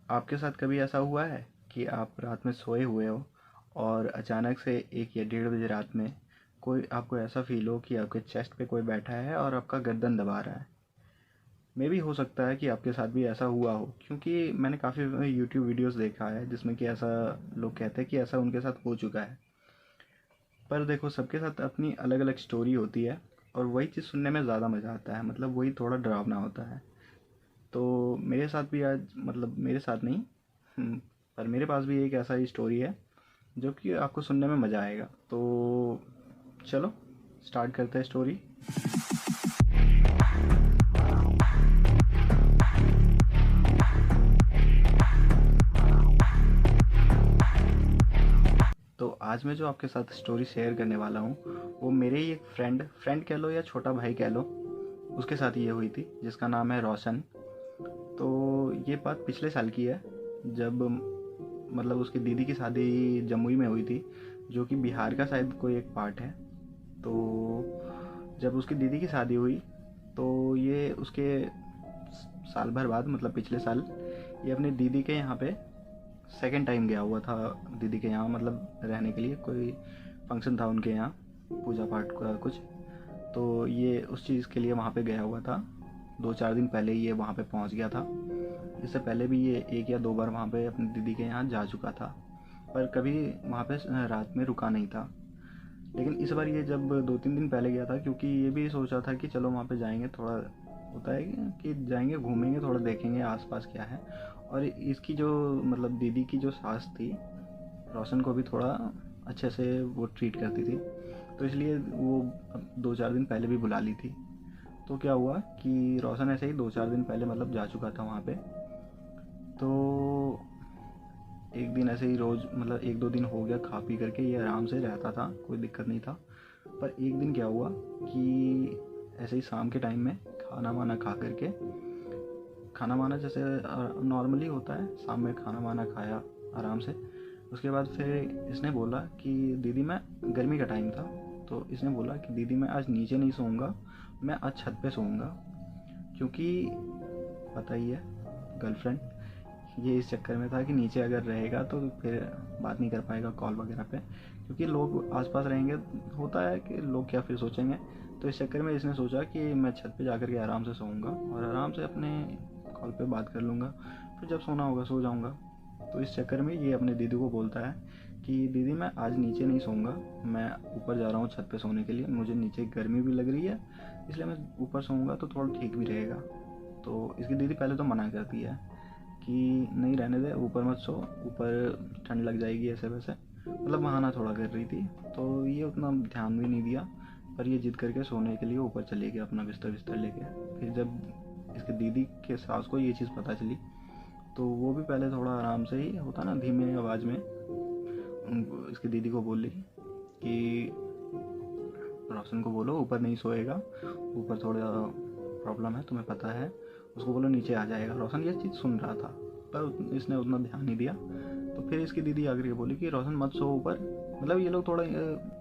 आपके साथ कभी ऐसा हुआ है कि आप रात में सोए हुए हो और अचानक से 1 या 1:30 बजे रात में कोई आपको ऐसा फील हो कि आपके चेस्ट पे कोई बैठा है और आपका गर्दन दबा रहा है। मे भी हो सकता है कि आपके साथ भी ऐसा हुआ हो, क्योंकि मैंने काफ़ी यूट्यूब वीडियोस देखा है जिसमें कि ऐसा लोग कहते हैं कि ऐसा उनके साथ हो चुका है। पर देखो, सबके साथ अपनी अलग अलग स्टोरी होती है और वही चीज़ सुनने में ज़्यादा मज़ा आता है, मतलब वही थोड़ा डरावना होता है। तो मेरे साथ भी आज, मतलब मेरे साथ नहीं, पर मेरे पास भी एक ऐसा ही स्टोरी है जो कि आपको सुनने में मज़ा आएगा। तो चलो स्टार्ट करते हैं स्टोरी। तो आज मैं जो आपके साथ स्टोरी शेयर करने वाला हूँ वो मेरे ही एक फ्रेंड कह लो या छोटा भाई कह लो, उसके साथ ये हुई थी, जिसका नाम है रोशन। तो ये बात पिछले साल की है, जब मतलब उसकी दीदी की शादी जमुई में हुई थी, जो कि बिहार का शायद कोई एक पार्ट है। तो जब उसकी दीदी की शादी हुई तो ये उसके साल भर बाद, मतलब पिछले साल, ये अपनी दीदी के यहाँ पे सेकंड टाइम गया हुआ था। दीदी के यहाँ मतलब रहने के लिए कोई फंक्शन था उनके यहाँ, पूजा पाठ का कुछ। तो ये उस चीज़ के लिए वहाँ पे गया हुआ था। 2-4 दिन पहले ये वहाँ पे पहुँच गया था। इससे पहले भी ये 1 या 2 बार वहाँ पे अपनी दीदी के यहाँ जा चुका था, पर कभी वहाँ पे रात में रुका नहीं था। लेकिन इस बार ये जब 2-3 दिन पहले गया था, क्योंकि ये भी सोचा था कि चलो वहाँ पे जाएंगे, थोड़ा होता है कि जाएंगे घूमेंगे, थोड़ा देखेंगे आसपास क्या है। और इसकी जो मतलब दीदी की जो सास थी, रोशन को भी थोड़ा अच्छे से वो ट्रीट करती थी, तो इसलिए वो 2-4 दिन पहले भी बुला ली थी। तो क्या हुआ कि रोशन ऐसे ही 2-4 दिन पहले मतलब जा चुका था वहाँ पे। तो एक दिन ऐसे ही रोज़, मतलब 1-2 दिन हो गया खा पी करके ये आराम से रहता था, कोई दिक्कत नहीं था। पर एक दिन क्या हुआ कि ऐसे ही शाम के टाइम में खाना वाना खा करके, खाना वाना जैसे नॉर्मली होता है, शाम में खाना वाना खाया आराम से। उसके बाद फिर इसने बोला कि दीदी, मैं गर्मी का टाइम था, तो इसने बोला कि दीदी मैं आज नीचे नहीं सोऊंगा, मैं आज छत पे सोऊंगा। क्योंकि पता ही है, गर्लफ्रेंड, ये इस चक्कर में था कि नीचे अगर रहेगा तो फिर बात नहीं कर पाएगा कॉल वगैरह पे, क्योंकि लोग आसपास रहेंगे, होता है कि लोग क्या फिर सोचेंगे। तो इस चक्कर में इसने सोचा कि मैं छत पे जाकर के आराम से सोऊंगा और आराम से अपने कॉल पे बात कर लूँगा, फिर जब सोना होगा सो जाऊँगा। तो इस चक्कर में ये अपने दीदी को बोलता है कि दीदी मैं आज नीचे नहीं सोऊंगा, मैं ऊपर जा रहा हूँ छत पे सोने के लिए, मुझे नीचे गर्मी भी लग रही है, इसलिए मैं ऊपर सोऊंगा तो थोड़ा ठीक भी रहेगा। तो इसकी दीदी पहले तो मना करती है कि नहीं, रहने दे, ऊपर मत सो, ऊपर ठंड लग जाएगी, ऐसे वैसे मतलब बहाना थोड़ा कर रही थी। तो ये उतना ध्यान भी नहीं दिया, पर ये जिद करके सोने के लिए ऊपर चले गया अपना बिस्तर बिस्तर लेके। फिर जब इसके दीदी के सास को ये चीज़ पता चली, तो वो भी पहले थोड़ा आराम से ही होता ना, धीमे आवाज़ में उनको, इसकी दीदी को बोली कि रोशन को बोलो ऊपर नहीं सोएगा, ऊपर थोड़ा प्रॉब्लम है, तुम्हें पता है, उसको बोलो नीचे आ जाएगा। रोशन ये चीज़ सुन रहा था, पर इसने उतना ध्यान नहीं दिया। तो फिर इसकी दीदी आकर के बोली कि रोशन मत सो ऊपर, मतलब ये लोग थोड़ा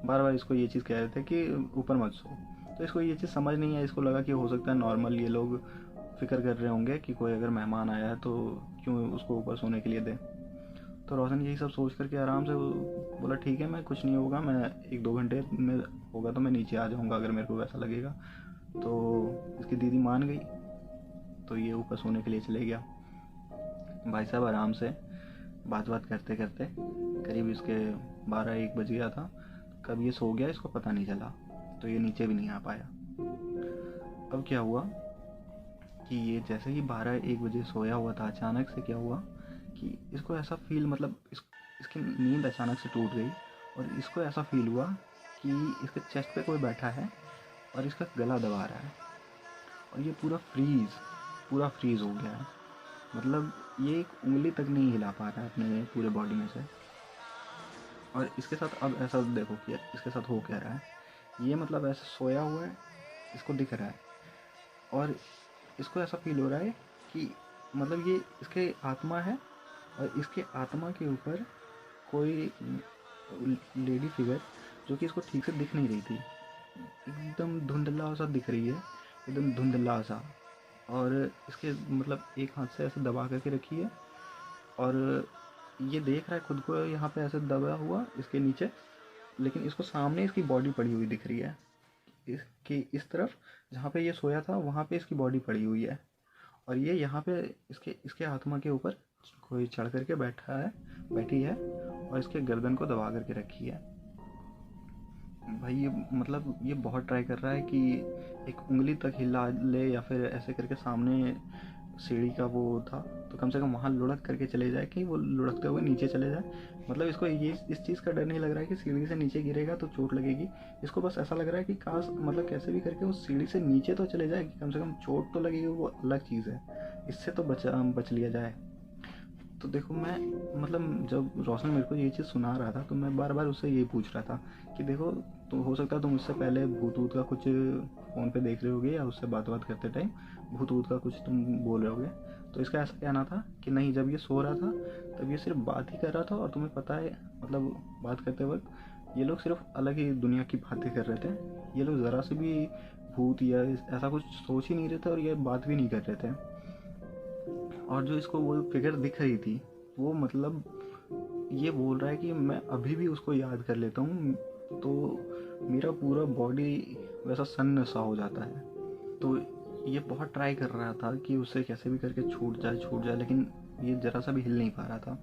बार बार इसको ये चीज़ कह रहे थे कि ऊपर मत सो। तो इसको ये चीज़ समझ नहीं है, इसको लगा कि हो सकता है नॉर्मल ये लोग फिक्र कर रहे होंगे कि कोई अगर मेहमान आया है तो क्यों उसको ऊपर सोने के लिए दे। तो रोशन यही सब सोच करके आराम से बोला ठीक है, मैं कुछ नहीं होगा, मैं 1-2 घंटे में होगा तो मैं नीचे आ जाऊँगा अगर मेरे को वैसा लगेगा। तो इसकी दीदी मान गई, तो ये ऊपर सोने के लिए चले गया। भाई साहब आराम से बात बात करते करते करीब इसके 12-1 बज गया था। कब ये सो गया इसको पता नहीं चला, तो ये नीचे भी नहीं आ पाया। अब क्या हुआ कि ये जैसे ही 12-1 बजे सोया हुआ था, अचानक से क्या हुआ कि इसको ऐसा फील, मतलब इसकी नींद अचानक से टूट गई और इसको ऐसा फील हुआ कि इसके चेस्ट पे कोई बैठा है और इसका गला दबा रहा है। और ये पूरा फ्रीज़ हो गया है, मतलब ये एक उंगली तक नहीं हिला पा रहा है अपने पूरे बॉडी में से। और इसके साथ अब ऐसा देखो कि इसके साथ हो क्या रहा है। ये मतलब ऐसा सोया हुआ है, इसको दिख रहा है, और इसको ऐसा फील हो रहा है कि मतलब ये इसके आत्मा है और इसके आत्मा के ऊपर कोई लेडी फिगर, जो कि इसको ठीक से दिख नहीं रही थी, एकदम धुंधला सा दिख रही है, एकदम धुंधला सा। और इसके मतलब एक हाथ से ऐसे दबा करके रखी है और ये देख रहा है खुद को यहाँ पे ऐसे दबा हुआ इसके नीचे, लेकिन इसको सामने इसकी बॉडी पड़ी हुई दिख रही है। इसकी इस तरफ जहाँ पे ये सोया था वहाँ पे इसकी बॉडी पड़ी हुई है, और ये यहाँ पे इसके इसके आत्मा के ऊपर कोई चढ़ करके बैठी है और इसके गर्दन को दबा करके रखी है। भाई ये मतलब ये बहुत ट्राई कर रहा है कि एक उंगली तक हिला ले या फिर ऐसे करके सामने सीढ़ी का वो था तो कम से कम वहाँ लुढ़क करके चले जाए, कि वो लुढ़कते हुए नीचे चले जाए। मतलब इसको ये इस चीज़ का डर नहीं लग रहा है कि सीढ़ी से नीचे गिरेगा तो चोट लगेगी। इसको बस ऐसा लग रहा है कि काश मतलब कैसे भी करके उस सीढ़ी से नीचे तो चले जाए, कि कम से कम चोट तो लगेगी, वो अलग चीज़ है, इससे तो बच लिया जाए। तो देखो मैं मतलब जब रोशन मेरे को ये चीज़ सुना रहा था तो मैं बार बार उससे यही पूछ रहा था कि देखो, तो हो सकता है तुम उससे पहले भूत वूत का कुछ फ़ोन पे देख रहे होगे या उससे बात करते टाइम भूत वूत का कुछ तुम बोल रहे होगे। तो इसका ऐसा कहना था कि नहीं, जब ये सो रहा था तब ये सिर्फ बात ही कर रहा था, और तुम्हें पता है मतलब बात करते वक्त ये लोग सिर्फ अलग ही दुनिया की बातें कर रहे थे। ये लोग ज़रा से भी भूत या ऐसा कुछ सोच ही नहीं रहे थे और ये बात भी नहीं कर रहे थे। और जो इसको वो फिगर दिख रही थी वो मतलब ये बोल रहा है कि मैं अभी भी उसको याद कर लेता हूँ तो मेरा पूरा बॉडी वैसा सन्न सा हो जाता है। तो ये बहुत ट्राई कर रहा था कि उससे कैसे भी करके छूट जाए, लेकिन ये ज़रा सा भी हिल नहीं पा रहा था।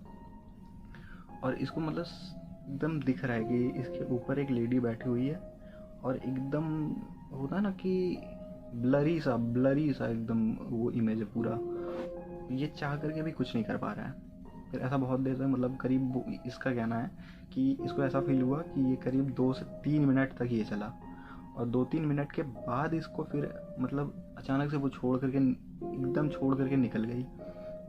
और इसको मतलब एकदम दिख रहा है कि इसके ऊपर एक लेडी बैठी हुई है, और एकदम होता है ना कि ब्लरी सा एकदम वो इमेज है पूरा। ये चाह करके भी कुछ नहीं कर पा रहा है। फिर ऐसा बहुत देर तक मतलब करीब इसका कहना है कि इसको ऐसा फील हुआ कि ये करीब 2 से 3 मिनट तक ये चला, और 2-3 मिनट के बाद इसको फिर मतलब अचानक से वो एकदम छोड़ करके निकल गई।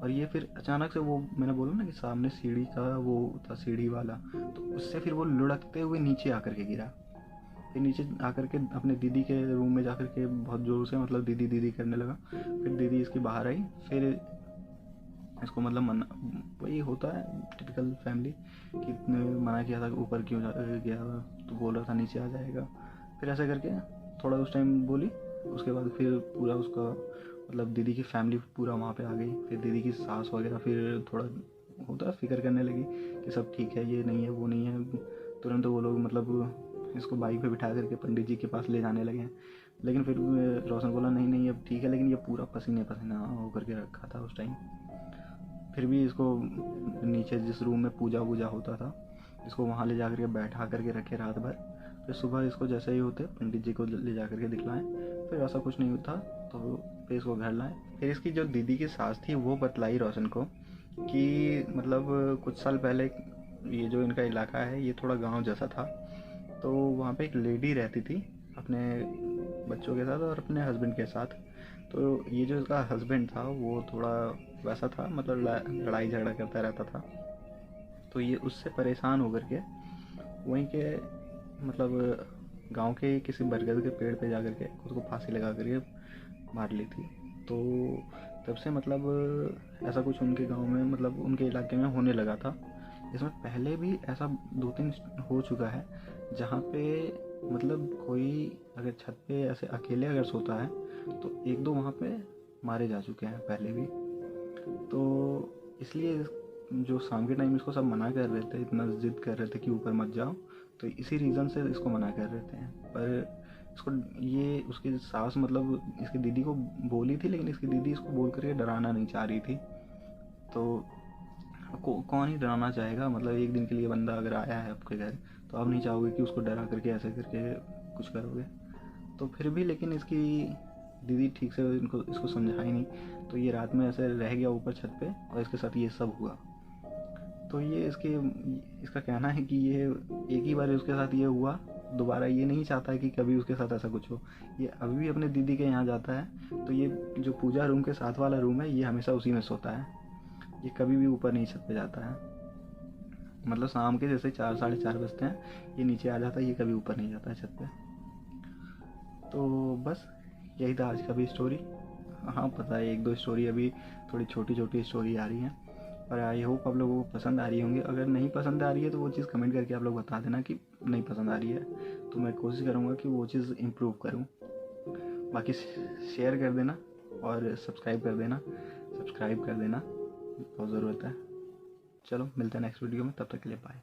और ये फिर अचानक से वो मैंने बोला ना कि सामने सीढ़ी का वो था, सीढ़ी वाला, तो उससे फिर वो लुढ़कते हुए नीचे आकर के गिरा। फिर नीचे आकर के अपने दीदी के रूम में जाकर के बहुत ज़ोर से मतलब दीदी दीदी करने लगा। फिर दीदी इसकी बाहर आई, फिर इसको मतलब मना, वही होता है टिपिकल फैमिली कि मना किया था ऊपर क्यों गया, तो बोल रहा था नीचे आ जाएगा। फिर ऐसे करके थोड़ा उस टाइम बोली, उसके बाद फिर पूरा उसका मतलब दीदी की फैमिली पूरा वहाँ पे आ गई। फिर दीदी की सास वगैरह फिर थोड़ा होता है फिक्र करने लगी कि सब ठीक है, ये नहीं है वो नहीं है। तुरंत वो लोग मतलब इसको बाइक पे बिठा करके पंडित जी के पास ले जाने लगे। लेकिन फिर रोशन बोला नहीं नहीं अब ठीक है, लेकिन ये पूरा पसीने पसीना होकर के रखा था उस टाइम। फिर भी इसको नीचे जिस रूम में पूजा वूजा होता था इसको वहाँ ले जा करके बैठा करके रखे रात भर। फिर सुबह इसको जैसे ही होते पंडित जी को ले जा करके दिखलाएं, फिर ऐसा कुछ नहीं होता तो फिर इसको घर लाएं। फिर इसकी जो दीदी की सास थी वो बतलाई रोशन को कि मतलब कुछ साल पहले ये जो इनका इलाका है ये थोड़ा गांव जैसा था, तो वहाँ पे एक लेडी रहती थी अपने बच्चों के साथ और अपने हस्बैंड के साथ। तो ये जो इसका हस्बैंड था वो थोड़ा वैसा था, मतलब लड़ाई झगड़ा करता रहता था। तो ये उससे परेशान होकर के वहीं के मतलब गांव के किसी बरगद के पेड़ पे जाकर के खुद को फांसी लगा करके मार ली थी। तो तब से मतलब ऐसा कुछ उनके गांव में मतलब उनके इलाके में होने लगा था। इसमें पहले भी ऐसा 2-3 हो चुका है जहाँ पे मतलब कोई अगर छत पे ऐसे अकेले अगर सोता है तो 1-2 वहाँ पे मारे जा चुके हैं पहले भी। तो इसलिए जो शाम के टाइम इसको सब मना कर रहे थे, इतना ज़िद कर रहे थे कि ऊपर मत जाओ, तो इसी रीज़न से इसको मना कर रहे थे। पर इसको ये उसकी सास मतलब इसकी दीदी को बोली थी, लेकिन इसकी दीदी इसको बोल करके डराना नहीं चाह रही थी। तो कौन ही डराना चाहेगा, मतलब एक दिन के लिए बंदा अगर आया है आपके घर तो आप नहीं चाहोगे कि उसको डरा करके ऐसे करके कुछ करोगे। तो फिर भी लेकिन इसकी दीदी ठीक से इसको समझा ही नहीं, तो ये रात में ऐसे रह गया ऊपर छत पे और इसके साथ ये सब हुआ। तो ये इसका कहना है कि ये एक ही बार उसके साथ ये हुआ, दोबारा ये नहीं चाहता है कि कभी उसके साथ ऐसा कुछ हो। ये अभी भी अपने दीदी के यहाँ जाता है तो ये जो पूजा रूम के साथ वाला रूम है ये हमेशा उसी में सोता है। ये कभी भी ऊपर नहीं छत पे जाता है। मतलब शाम के जैसे 4-4:30 बजते हैं ये नीचे आ जाता है, ये कभी ऊपर नहीं जाता है छत पे। तो बस यही था आज का भी स्टोरी। हाँ पता है 1-2 स्टोरी अभी थोड़ी छोटी छोटी स्टोरी आ रही हैं, पर आई होप आप लोगों को पसंद आ रही होंगी। अगर नहीं पसंद आ रही है तो वो चीज़ कमेंट करके आप लोग बता देना कि नहीं पसंद आ रही है, तो मैं कोशिश करूँगा कि वो चीज़ इम्प्रूव करूँ। बाकी शेयर कर देना और सब्सक्राइब कर देना बहुत ज़रूरत है। चलो मिलते हैं नेक्स्ट वीडियो में, तब तक के लिए बाय।